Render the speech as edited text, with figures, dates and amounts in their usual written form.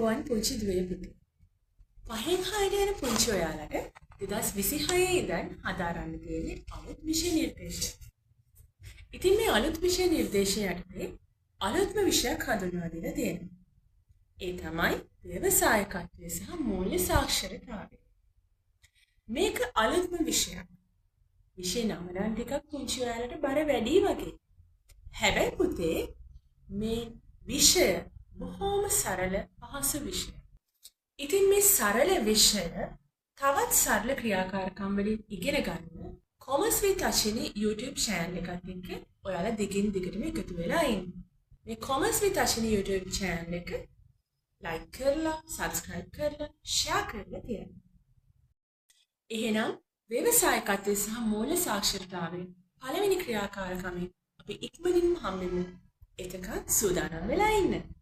අයිබෝන් පුංචි දුවේ පුතේ. පහෙන් හයට යන පුංචි ඔයාලට 2026 ඉඳන් හදාරන්න තියෙන්නේ අලුත් විෂය නිර්දේශය. ඉතින් මේ අලුත් විෂය නිර්දේශය යටතේ අලුත්ම විෂයක් හඳුන්වා දීලා තියෙනවා. ඒ තමයි ව්‍යවසායකත්වය සහ මූල්‍ය සාක්ෂරතාවය. මේක අලුත්ම විෂයක්. විෂය නම නම් ටිකක් පුංචි ඔයාලට බර වැඩි වගේ. හැබැයි පුතේ මේ විෂය බොහොම සරල පහසු විෂය. ඉතින් මේ සරල විෂය තවත් සරල ක්‍රියාකාරකම් වලින් ඉගෙන ගන්න කොමර්ස් විත් අශ්විනි YouTube channel එකත් එක්ක ඔයාලා දිගින් දිගටම එකතු වෙලා ඉන්න. මේ කොමර්ස් විත් අශ්විනි YouTube channel එක like කරලා, subscribe කරලා, share කරලා තියන්න. එහෙනම් ව්‍යවසායකත්වය සහ මූල්‍ය සාක්ෂරතාවය පළවෙනි ක්‍රියාකාරකමෙන් අපි ඉක්මනින්ම හම්බෙමු. එතකන් සූදානම් වෙලා ඉන්න.